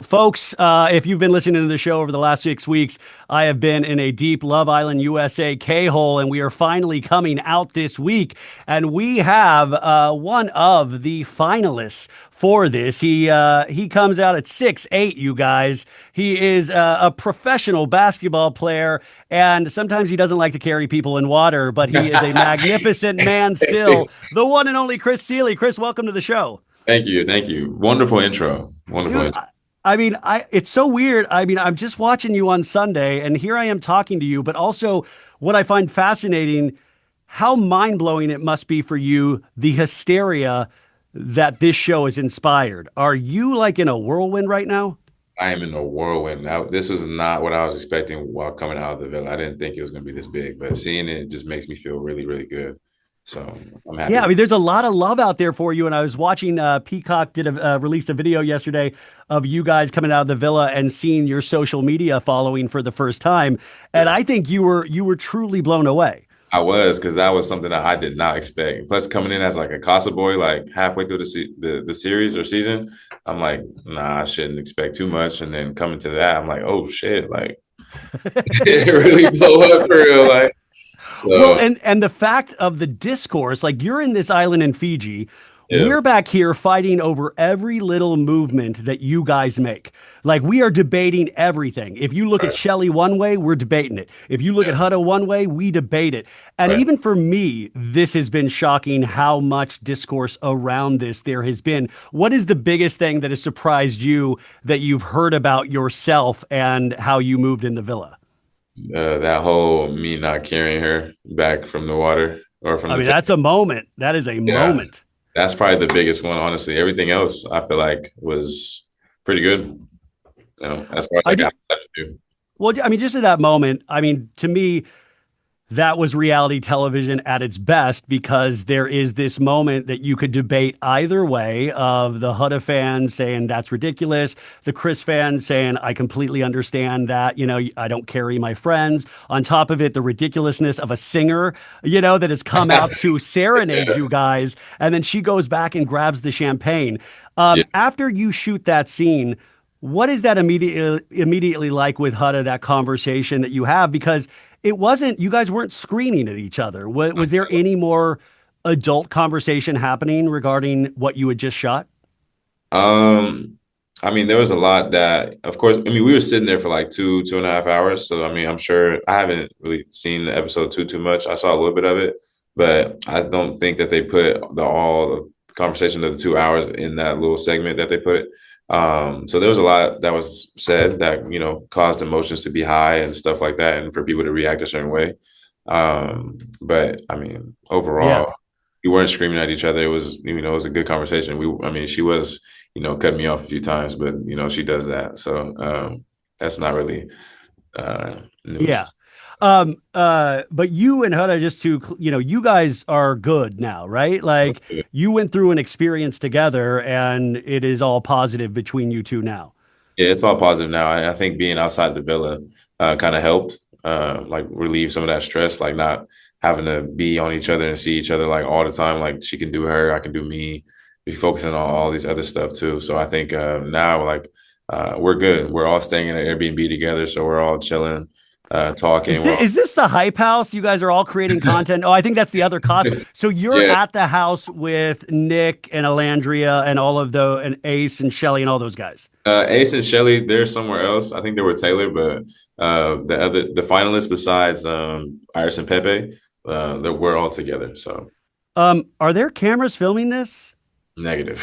Folks, if you've been listening to the show over the last 6 weeks, I have been in a deep Love Island USA K-hole, and we are finally coming out this week. And we have one of the finalists for this. He comes out at 6'8", you guys. He is a professional basketball player, and sometimes he doesn't like to carry people in water, but he is a magnificent man still. The one and only Chris Seeley. Chris, welcome to the show. Thank you. Thank you. Wonderful intro. Wonderful Dude, intro. it's so weird. I'm just watching you on Sunday, and here I am talking to you, but also what I find fascinating, how mind-blowing it must be for you, the hysteria that this show has inspired. Are you like in a whirlwind right now? I am in a whirlwind. This was not what I was expecting while coming out of the villa. I didn't think it was going to be this big, but seeing it just makes me feel really, really good. So I'm happy. Yeah, I mean, there's a lot of love out there for you. And I was watching Peacock released a video yesterday of you guys coming out of the villa and seeing your social media following for the first time. And I think you were truly blown away. I was, because that was something that I did not expect. Plus, coming in as like a Casa boy, like halfway through the series or season, I'm like, nah, I shouldn't expect too much. And then coming to that, I'm like, oh shit, like it really blew up for real, like. Well, So and the fact of the discourse, like you're in this island in Fiji. yeah, We're back here fighting over every little movement that you guys make. Like we are debating everything. If you look at right, Chelley one way, we're debating it. If you look at Huda one way, we debate it. And right. even for me, this has been shocking how much discourse around this there has been. What is the biggest thing that has surprised you that you've heard about yourself and how you moved in the villa? That whole me not carrying her back from the water or from I the mean, that's a moment. That is a yeah. moment. That's probably the biggest one, honestly. Everything else I feel like was pretty good. As far as I like I do. have to do. Well, I mean, just at that moment, I mean, to me, that was reality television at its best because there is this moment that you could debate either way of the Huda fans saying that's ridiculous, the Chris fans saying I completely understand that, I don't carry my friends. On top of it, the ridiculousness of a singer, that has come out to serenade Yeah. you guys, and then she goes back and grabs the champagne. Yeah. After you shoot that scene, what is that immediately like with Huda, that conversation that you have? Because you guys weren't screaming at each other. Was there any more adult conversation happening regarding what you had just shot? Um, I mean, there was a lot that, of course, I mean, we were sitting there for like 2.5 hours. So, I mean, I'm sure I haven't really seen the episode too much. I saw a little bit of it, but I don't think that they put all the conversation of the 2 hours in that little segment that they put. So there was a lot that was said that, caused emotions to be high and stuff like that, and for people to react a certain way. But I mean, Yeah. overall, we weren't screaming at each other. It was a good conversation. I mean, she was, cut me off a few times, but she does that. So that's not really Yeah. news. But you and Huda, just to, you guys are good now, right? Like you went through an experience together and it is all positive between you two now. Yeah, it's all positive now. I think being outside the villa kind of helped, like relieve some of that stress, like not having to be on each other and see each other like all the time. Like she can do her, I can do me. Be focusing on all these other stuff too. So I think now like we're good. We're all staying in an Airbnb together, so we're all chilling, talking. Is this the hype house? You guys are all creating content. Oh, I think that's the other cost. So you're Yeah, at the house with Nick and Alandria and and Ace and Chelley and all those guys. Ace and Shelley, they're somewhere else. I think they were Taylor, but the finalists besides Iris and Pepe, that we're all together. So Are there cameras filming this? negative.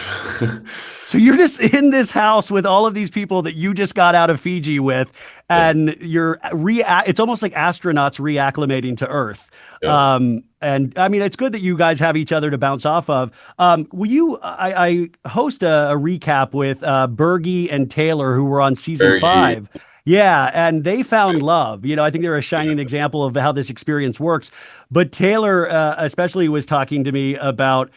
So you're just in this house with all of these people that you just got out of Fiji with, Yeah, and it's almost like astronauts reacclimating to Earth. yeah. And I mean, it's good that you guys have each other to bounce off of. I host a recap with Bergie and Taylor, who were on season Very, 5. Yeah, and they found love. I think they're a shining example of how this experience works. But Taylor, especially, was talking to me about,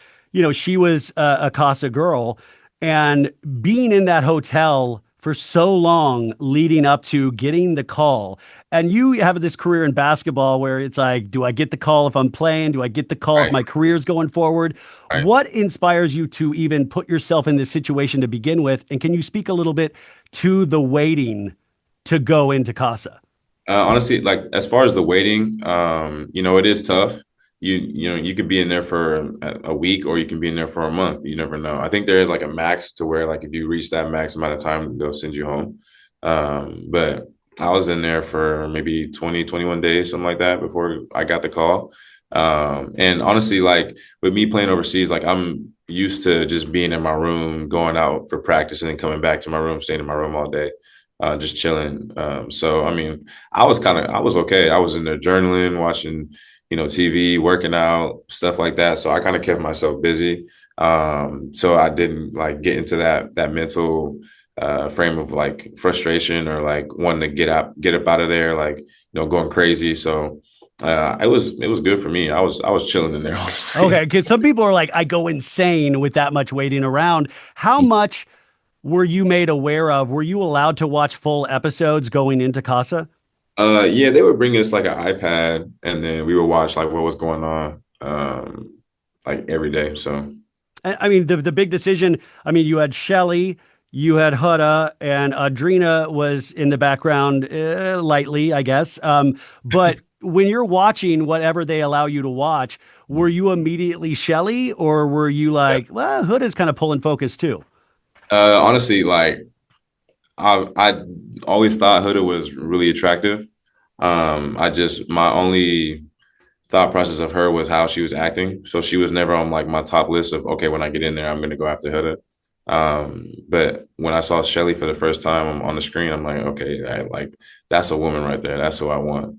she was a Casa girl, and being in that hotel for so long leading up to getting the call. And you have this career in basketball where it's like, do I get the call if I'm playing? Do I get the call if Right, my career's going forward? right. What inspires you to even put yourself in this situation to begin with? And can you speak a little bit to the waiting to go into Casa? Honestly, like as far as the waiting, it is tough. You could be in there for a week or you can be in there for a month. You never know. I think there is like a max to where like if you reach that max amount of time, they'll send you home. But I was in there for maybe 20, 21 days, something like that before I got the call. And honestly, like with me playing overseas, like I'm used to just being in my room, going out for practice and then coming back to my room, staying in my room all day, just chilling. So I mean, I was okay. I was in there journaling, watching, TV, working out, stuff like that. So I kind of kept myself busy. So I didn't like get into that mental frame of like frustration or like wanting to get up out of there, like, going crazy. So it was good for me. I was chilling in there, honestly. Okay, because some people are like, I go insane with that much waiting around. How much were you made aware of? Were you allowed to watch full episodes going into Casa? Yeah, they would bring us like an iPad and then we would watch like what was going on like every day. So I mean, the big decision. I mean, you had Chelley, you had Huda, and Adrena was in the background lightly, I guess. But when you're watching whatever they allow you to watch, were you immediately Chelley, or were you yeah. like, well, Huda's kind of pulling focus too? Honestly, like I always thought Huda was really attractive. I just my only thought process of her was how she was acting. So she was never on like my top list of okay, when I get in there, I'm gonna go after Huda. But when I saw Chelley for the first time on the screen, I'm like, okay, like that's a woman right there. That's who I want.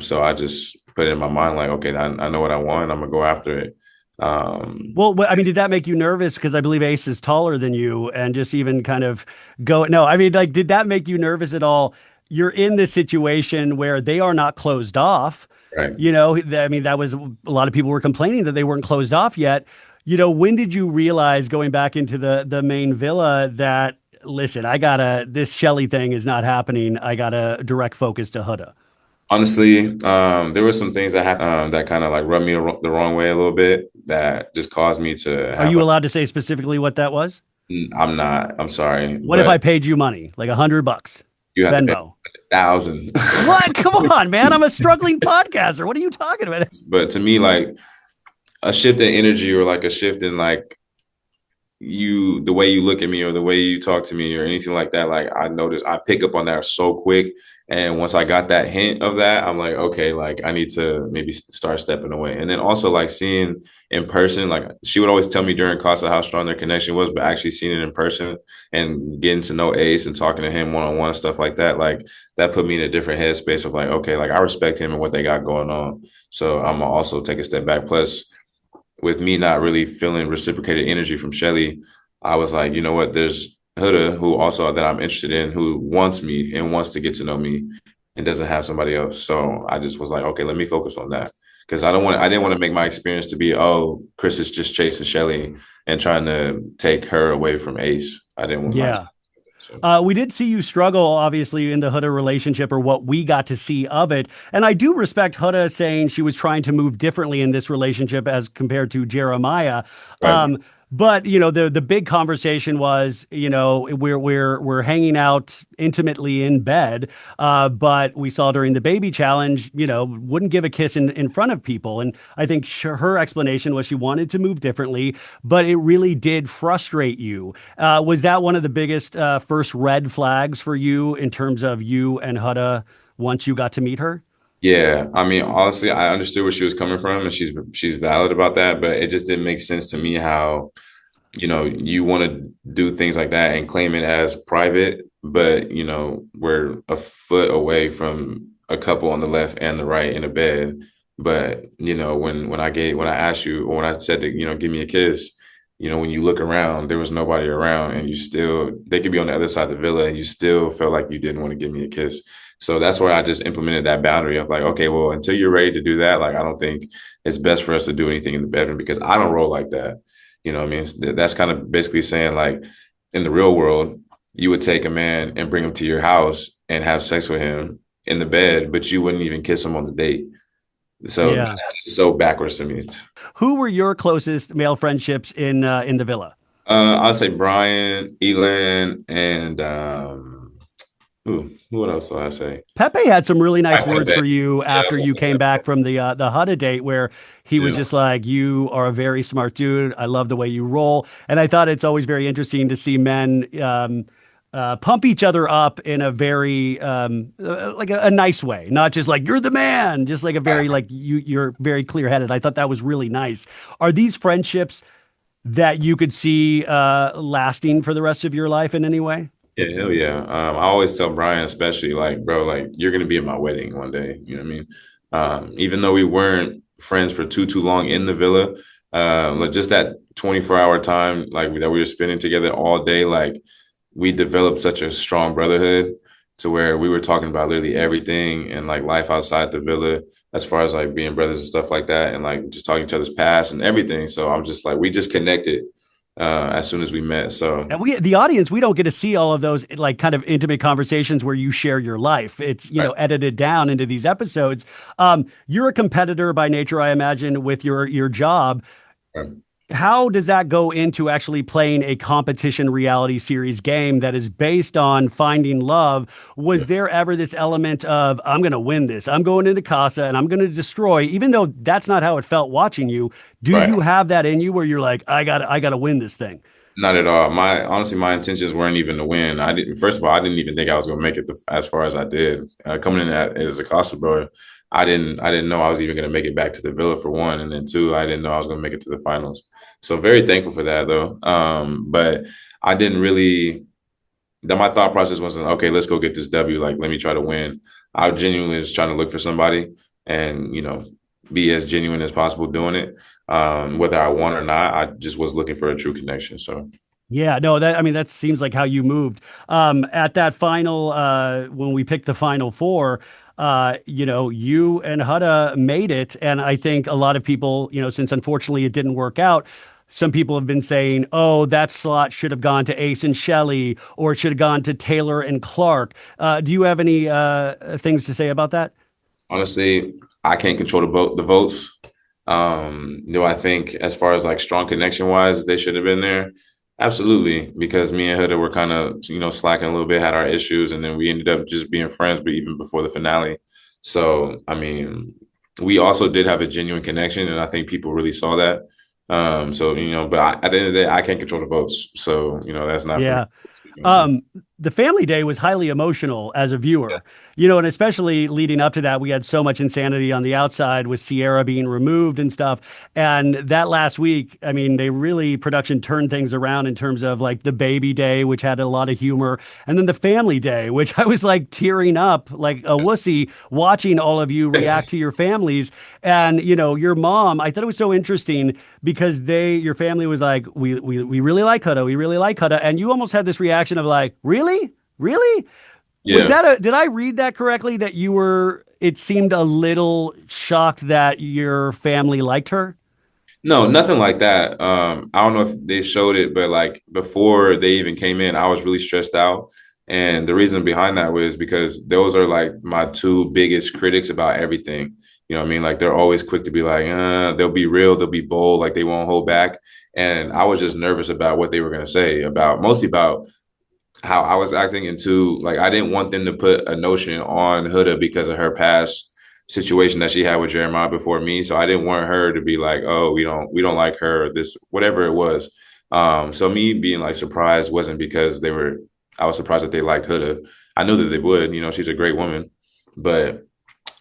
So I just put it in my mind like, okay, I know what I want. I'm gonna go after it. Um, Well, I mean, did that make you nervous? Because I believe Ace is taller than you, and just even kind of go. No, I mean, like, did that make you nervous at all? You're in this situation where they are not closed off. right. I mean, that was a lot of people were complaining that they weren't closed off yet. When did you realize going back into the main villa that listen, I gotta this Chelley thing is not happening. I gotta direct focus to Huda. Honestly, there were some things that happened that kind of like rubbed me the wrong way a little bit that just caused me to Are have you allowed to say specifically what that was? I'm not, I'm sorry, What if but I paid you money, like $100, you have to pay Venmo? 1,000. What? Come on, man. I'm a struggling podcaster. What are you talking about? But to me, like a shift in energy or like a shift in like the way you look at me or the way you talk to me or anything like that, like I notice I pick up on that so quick. And once I got that hint of that, I'm like, okay, like I need to maybe start stepping away. And then also like seeing in person, like she would always tell me during Casa how strong their connection was, but actually seeing it in person and getting to know Ace and talking to him one-on-one, stuff like that, like that put me in a different headspace of like, okay, like I respect him and what they got going on. So I'm gonna also take a step back. Plus, with me not really feeling reciprocated energy from Chelley, I was like, you know what, there's Huda who also that I'm interested in who wants me and wants to get to know me and doesn't have somebody else. So I just was like, okay, let me focus on that. Because I didn't want to make my experience to be, oh, Chris is just chasing Chelley and trying to take her away from Ace. I didn't want my Yeah. so. We did see you struggle, obviously, in the Huda relationship or what we got to see of it. And I do respect Huda saying she was trying to move differently in this relationship as compared to Jeremiah. Right. But the big conversation was, we're hanging out intimately in bed, but we saw during the baby challenge, wouldn't give a kiss in front of people. And I think her explanation was she wanted to move differently, but it really did frustrate you. Was that one of the biggest first red flags for you in terms of you and Huda once you got to meet her? Yeah, I mean, honestly, I understood where she was coming from, and she's valid about that. But it just didn't make sense to me how you want to do things like that and claim it as private, but we're a foot away from a couple on the left and the right in a bed. But when I asked you or when I said to give me a kiss, when you look around, there was nobody around, and they could be on the other side of the villa, and you still felt like you didn't want to give me a kiss. So that's where I just implemented that boundary of like, okay, well, until you're ready to do that, like I don't think it's best for us to do anything in the bedroom because I don't roll like that. You know what I mean? That's kind of basically saying like in the real world, you would take a man and bring him to your house and have sex with him in the bed, but you wouldn't even kiss him on the date. So Yeah. that's just so backwards to me. Who were your closest male friendships in the villa? I'd say Bryan, Elan, and what else do I say? Pepe had some really nice words Pepe. for you Yeah, after I'm you also came back from the Huda date, where he was yeah, just like, "You are a very smart dude. I love the way you roll." And I thought it's always very interesting to see men pump each other up in a very like a nice way, not just like you're the man, just like a very like you're very clear headed. I thought that was really nice. Are these friendships that you could see lasting for the rest of your life in any way? yeah, hell yeah. I always tell Bryan, especially like, bro, like you're gonna be at my wedding one day. You know what I mean? Even though we weren't friends for too long in the villa, like just that 24-hour time like that we were spending together all day, like we developed such a strong brotherhood to where we were talking about literally everything and like life outside the villa as far as like being brothers and stuff like that and like just talking each other's past and everything. So I'm just like we just connected as soon as we met. So And the audience, we don't get to see all of those like kind of intimate conversations where you share your life. It's, right, edited down into these episodes. You're a competitor by nature, I imagine, with your job. right. How does that go into actually playing a competition reality series game that is based on finding love? Was Yeah. there ever this element of, I'm going to win this, I'm going into Casa and I'm going to destroy, even though that's not how it felt watching you? Do Right. you have that in you where you're like, I got to win this thing? Not at all. My honestly, my intentions weren't even to win. I didn't. First of all, I didn't even think I was gonna make it as far as I did. Coming in as a Costa bro, I didn't know I was even gonna make it back to the Villa for one, and then two, I didn't know I was gonna make it to the finals. So very thankful for that though. But I didn't really. That my thought process wasn't okay. Let's go get this W. Like, let me try to win. I genuinely was trying to look for somebody, and be as genuine as possible doing it. Whether I won or not, I just was looking for a true connection. So. Yeah, no, that I mean that seems like how you moved. At that final when we picked the final four, you and Huda made it, and I think a lot of people, since unfortunately it didn't work out, some people have been saying, "Oh, that slot should have gone to Ace and Shelley, or it should have gone to Taylor and Clarke." Do you have any things to say about that? Honestly, I can't control the votes. Do I think as far as like strong connection wise, they should have been there? Absolutely, because me and Huda were kind of slacking a little bit, had our issues, and then we ended up just being friends, but even before the finale. So I mean, we also did have a genuine connection, and I think people really saw that. So but at the end of the day, I can't control the votes, so that's not for me Yeah. to speak on. So Um, the family day was highly emotional as a yeah, viewer, and especially leading up to that, we had so much insanity on the outside with Cierra being removed and stuff. And that last week, I mean, they really production turned things around in terms of like the baby day, which had a lot of humor, and then the family day, which I was like tearing up like a wussy watching all of you react to your families. And your mom, I thought it was so interesting because your family was like, we really like Huda, we really like Huda, and you almost had this reaction of like, really, really? Was yeah. did I read that correctly? That you were, it seemed a little shocked that your family liked her. No, nothing like that. I don't know if they showed it, but like before they even came in, I was really stressed out. And the reason behind that was because those are like my two biggest critics about everything. You know what I mean? Like they're always quick to be like, they'll be real, they'll be bold, like they won't hold back. And I was just nervous about what they were gonna say about mostly about how I was acting into like I didn't want them to put a notion on Huda because of her past situation that she had with Jeremiah before me. So I didn't want her to be like, oh, we don't like her or this, whatever it was. So me being like surprised wasn't because I was surprised that they liked Huda. I knew that they would, she's a great woman, but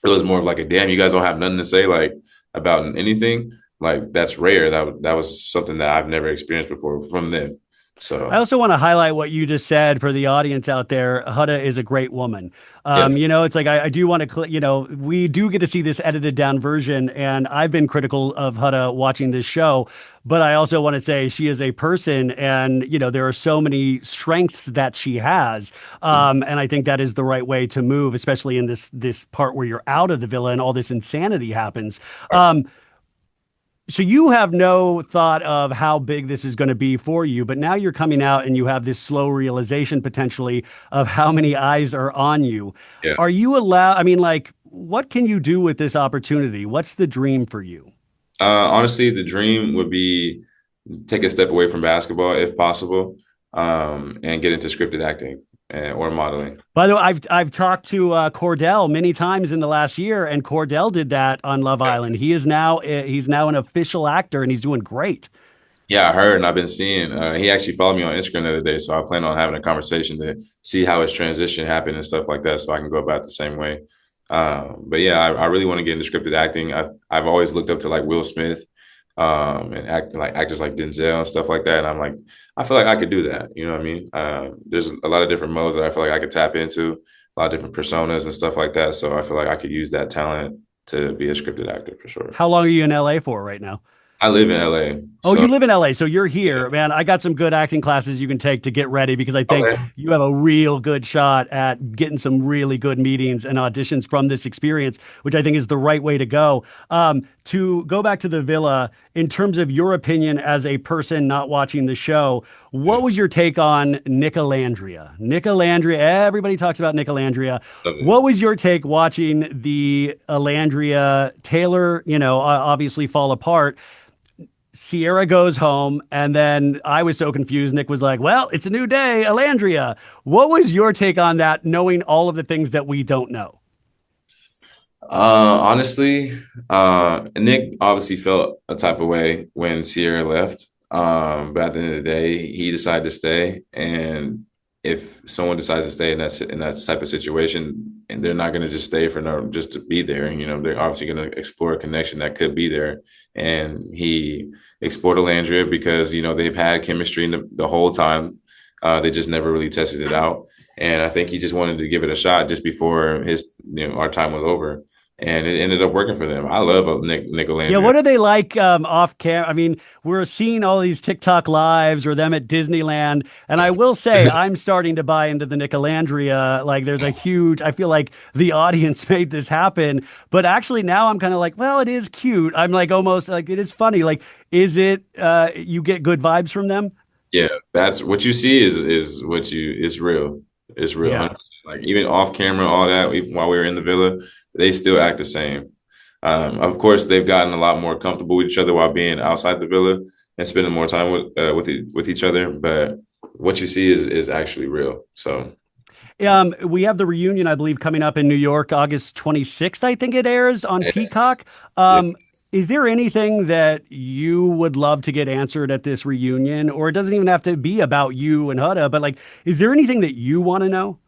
it was more of like a damn, you guys don't have nothing to say like about anything. Like that's rare. That was something that I've never experienced before from them. I So also want to highlight what you just said for the audience out there. Huda is a great woman. yeah. It's like I do want to, we do get to see this edited down version, and I've been critical of Huda watching this show, but I also want to say she is a person, and there are so many strengths that she has, and I think that is the right way to move, especially in this part where you're out of the villa and all this insanity happens. Um, So you have no thought of how big this is going to be for you, but now you're coming out and you have this slow realization potentially of how many eyes are on you. Yeah. Are you allowed? I mean, like, what can you do with this opportunity? What's the dream for you? Honestly, the dream would be take a step away from basketball if possible, and get into scripted acting or modeling. By the way, I've talked to Kordell many times in the last year, and Kordell did that on Love Island. He's now an official actor, and he's doing great. Yeah, I heard and I've been seeing. He actually followed me on Instagram the other day, so I plan on having a conversation to see how his transition happened and stuff like that, so I can go about the same way. But yeah, I really want to get into scripted acting. I've always looked up to like Will Smith, and act like actors like Denzel and stuff like that. And I'm like, I feel like I could do that. You know what I mean? There's a lot of different modes that I feel like I could tap into, a lot of different personas and stuff like that. So I feel like I could use that talent to be a scripted actor for sure. How long are you in LA for right now? I live in LA, Oh, you so live in LA, so you're yeah. here, man. I got some good acting classes you can take to get ready because I think Okay. you have a real good shot at getting some really good meetings and auditions from this experience, which I think is the right way to go. To go back to the villa, in terms of your opinion as a person not watching the show, what Yeah. was your take on Nicolandria? Nicolandria, everybody talks about Nicolandria. Love it. What was your take watching the Alandria Taylor, obviously fall apart? Cierra goes home, and then I was so confused. Nick was like, "Well, it's a new day, Alandria." What was your take on that, knowing all of the things that we don't know? Honestly, Nick obviously felt a type of way when Sierra left. But at the end of the day, he decided to stay. And if someone decides to stay in that type of situation, and they're not going to just stay for no just to be there, they're obviously going to explore a connection that could be there. And he explored Alandria because they've had chemistry the whole time. They just never really tested it out. And I think he just wanted to give it a shot just before our time was over, and it ended up working for them. I love Nick Yeah, Landry. what are they like off camera? I mean, we're seeing all these TikTok lives or them at Disneyland, and I will say I'm starting to buy into the Nicolandria. Like, there's a huge. I feel like the audience made this happen, but actually now I'm kind of like, well, it is cute. I'm like almost like it is funny. Like, is it? You get good vibes from them? Yeah, that's what you see is what you it's real. It's real. Yeah. 100%. Like even off camera, all that, even while we were in the villa, they still act the same. Of course, they've gotten a lot more comfortable with each other while being outside the villa and spending more time with each other. But what you see is actually real. So We have the reunion, I believe, coming up in New York, August 26th, I think it airs on yes. Peacock. Yeah. Is there anything that you would love to get answered at this reunion? Or it doesn't even have to be about you and Huda, but like, is there anything that you want to know?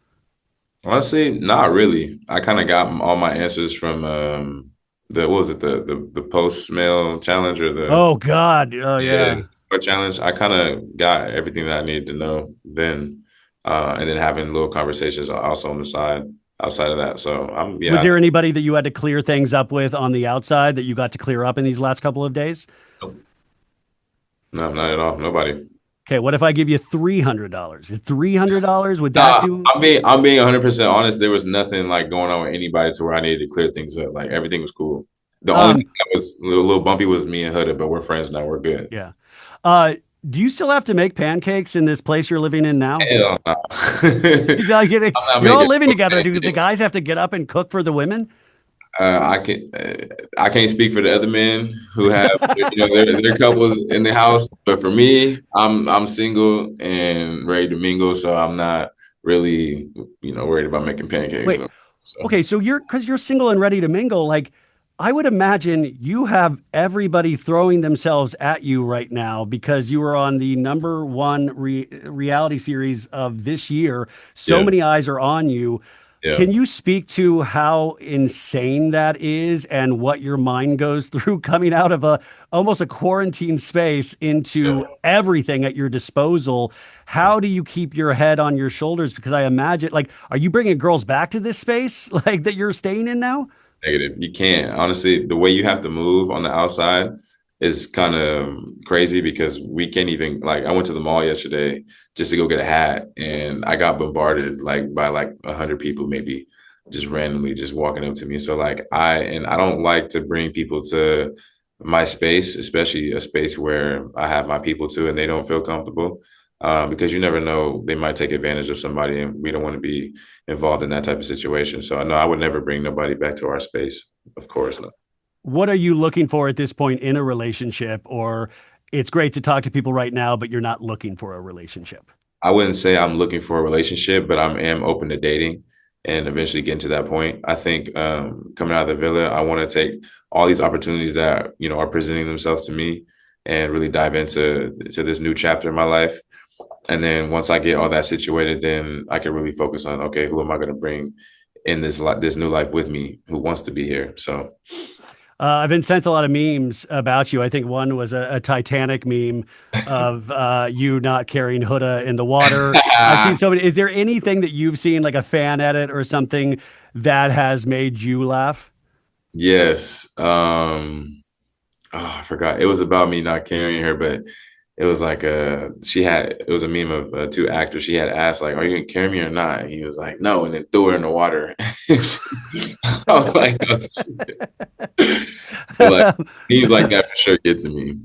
Honestly, not really. I kind of got all my answers from the what was it the post mail challenge or the Oh, God. Oh, yeah yeah. sport challenge. I kind of got everything that I needed to know then, and then having little conversations also on the side outside of that. So I'm Was yeah. there anybody that you had to clear things up with on the outside that you got to clear up in these last couple of days? No, not at all. Nobody. Okay, what if I give you $300? Is $300, would that Nah, do? I'm being 100% honest. There was nothing like going on with anybody to where I needed to clear things up. Like everything was cool. The only Um, thing that was a little bumpy was me and Huda, but we're friends now. We're good. yeah. Uh, do you still have to make pancakes in this place you're living in now? Hell no. You gotta get it. I'm not You're all making living no together. Do the pancakes. guys have to get up and cook for the women? I can't speak for the other men who have their couples in the house, but for me, I'm single and ready to mingle, so I'm not really worried about making pancakes. Wait, No. So okay, so because you're single and ready to mingle, like I would imagine you have everybody throwing themselves at you right now because you are on the number one reality series of this year. So yeah, many eyes are on you. yeah, Can you speak to how insane that is and what your mind goes through coming out of a almost a quarantine space into yeah. everything at your disposal? How do you keep your head on your shoulders? Because I imagine, like, are you bringing girls back to this space like that you're staying in now? Negative. You can't. Honestly, the way you have to move on the outside is kind of crazy because we can't even like I went to the mall yesterday just to go get a hat and I got bombarded like by like 100 people maybe just randomly just walking up to me. So like I don't like to bring people to my space, especially a space where I have my people too, and they don't feel comfortable. Because you never know, they might take advantage of somebody, and we don't want to be involved in that type of situation. So no, I would never bring nobody back to our space. Of course not. What are you looking for at this point in a relationship? Or it's great to talk to people right now, but you're not looking for a relationship? I wouldn't say I'm looking for a relationship, but I am open to dating and eventually getting to that point. I think coming out of the villa, I want to take all these opportunities that are presenting themselves to me and really dive into this new chapter in my life. And then once I get all that situated, then I can really focus on, okay, who am I going to bring in this new life with me? Who wants to be here? So I've been sent a lot of memes about you. I think one was a Titanic meme of you not carrying Huda in the water. I've seen so many. Is there anything that you've seen, like a fan edit or something, that has made you laugh? yes. Oh, I forgot. It was about me not carrying her, but it was like it was a meme of two actors. She had asked like, "Are you gonna carry me or not?" And he was like, "No," and then threw her in the water. I was like, oh, like memes like that for sure get to me.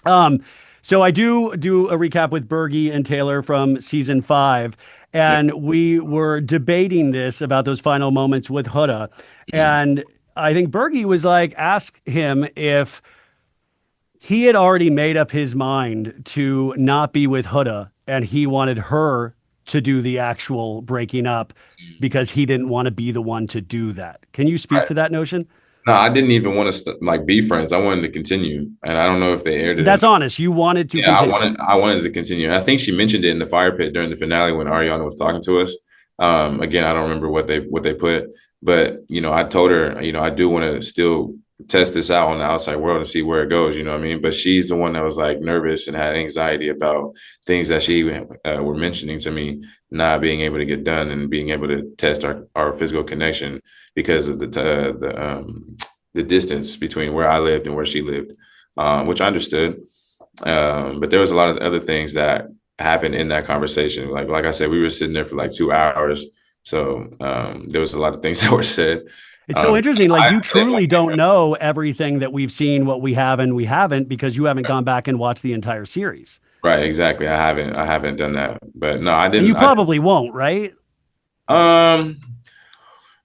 Um, so I do a recap with Bergie and Taylor from season 5, Yeah. and we were debating this about those final moments with Huda, Mhm. and I think Bergie was like, ask him if he had already made up his mind to not be with Huda, and he wanted her to do the actual breaking up because he didn't want to be the one to do that. Can you speak Right. to that notion? No, I didn't even want to like be friends. I wanted to continue, and I don't know if they aired it or That's not. honest. You wanted to Yeah, continue. I wanted to continue. And I think she mentioned it in the fire pit during the finale when Ariana was talking to us. Again, I don't remember what they put, but I told her, I do want to still test this out on the outside world and see where it goes. You know what I mean? But she's the one that was like nervous and had anxiety about things that she were mentioning to me not being able to get done and being able to test our physical connection because of the distance between where I lived and where she lived, which I understood. But there was a lot of other things that happened in that conversation. Like I said, we were sitting there for like 2 hours. So there was a lot of things that were said. It's so Um, interesting. Like I you didn't truly want to don't know everything that we've seen, what we have and we haven't, because you haven't gone back and watched the entire series. right, exactly. I haven't done that. But no, I And you didn't probably won't, right? um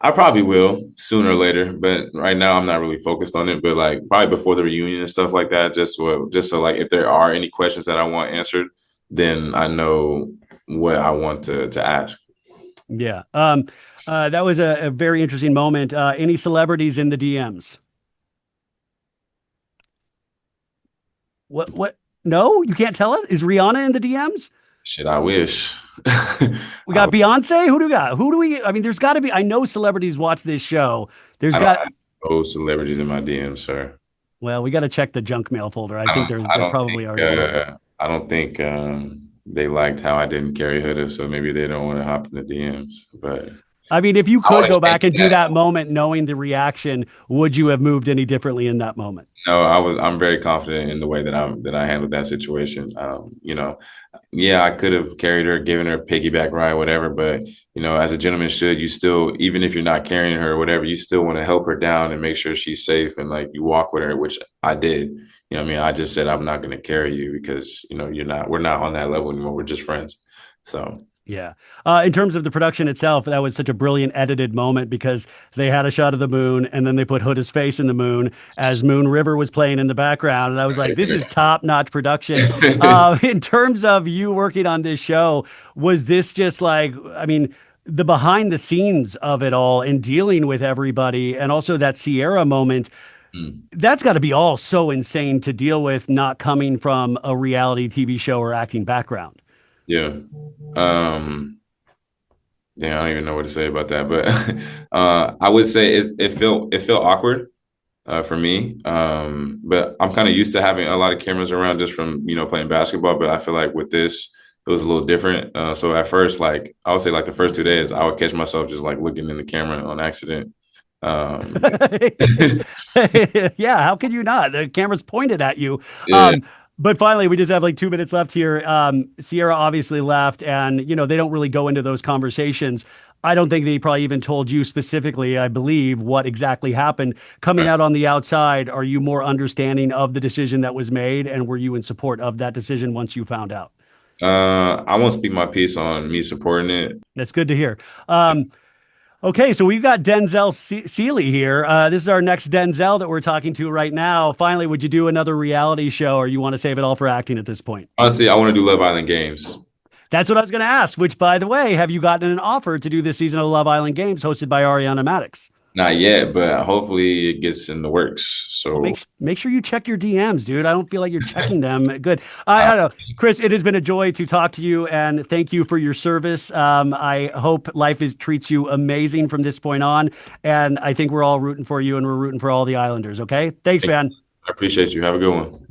I probably will sooner or later, but right now I'm not really focused on it. But like probably before the reunion and stuff like that, just so like if there are any questions that I want answered, then I know what I want to ask. Yeah. That was a very interesting moment. Any celebrities in the DMs? What? No, you can't tell us. Is Rihanna in the DMs? Shit, I wish. We got Beyonce. Who do we got? Who do we? I mean, there's got to be. I know celebrities watch this show. There's I don't got. have no celebrities in my DMs, sir. Well, we got to check the junk mail folder. I think there probably are some. I don't think they liked how I didn't carry Huda, so maybe they don't want to hop in the DMs. But I mean, if you I could want go to back and do that. that moment, knowing the reaction, would you have moved any differently in that moment? No, I'm very confident in the way that I handled that situation. Yeah, I could have carried her, given her a piggyback ride, whatever. But as a gentleman should, you still, even if you're not carrying her or whatever, you still want to help her down and make sure she's safe and like you walk with her, which I did. What I mean? I just said I'm not going to carry you because we're not on that level anymore. We're just friends. So Yeah. In terms of the production itself, that was such a brilliant edited moment because they had a shot of the moon and then they put Huda's face in the moon as Moon River was playing in the background. And I was like, this is top notch production. In terms of you working on this show, was this just like, I mean, the behind the scenes of it all and dealing with everybody and also that Cierra moment, mm, that's got to be all so insane to deal with, not coming from a reality TV show or acting background. yeah. Um, yeah, I don't even know what to say about that, but I would say it felt awkward for me. But I'm kind of used to having a lot of cameras around just from playing basketball. But I feel like with this, it was a little different. So at first, like I would say, like the first 2 days, I would catch myself just like looking in the camera on accident. Um, Yeah, how could you not? The camera's pointed at you. yeah, But finally, we just have like 2 minutes left here. Cierra obviously left, and they don't really go into those conversations. I don't think they probably even told you specifically, I believe, what exactly happened. Coming out on the outside, are you more understanding of the decision that was made? And were you in support of that decision once you found out? I won't speak my piece on me supporting it. That's good to hear. Okay, so we've got Denzel Seeley here. This is our next Denzel that we're talking to right now. Finally, would you do another reality show or you want to save it all for acting at this point? Honestly, I want to do Love Island Games. That's what I was going to ask, which, by the way, have you gotten an offer to do this season of Love Island Games hosted by Ariana Madix? Not yet, but hopefully it gets in the works. Well, So make sure you check your DMs, dude. I don't feel like you're checking them. Good. I don't know, Chris. It has been a joy to talk to you, and thank you for your service. I hope life treats you amazing from this point on, and I think we're all rooting for you, and we're rooting for all the Islanders. Okay, thanks, man. I appreciate you. Have a good one.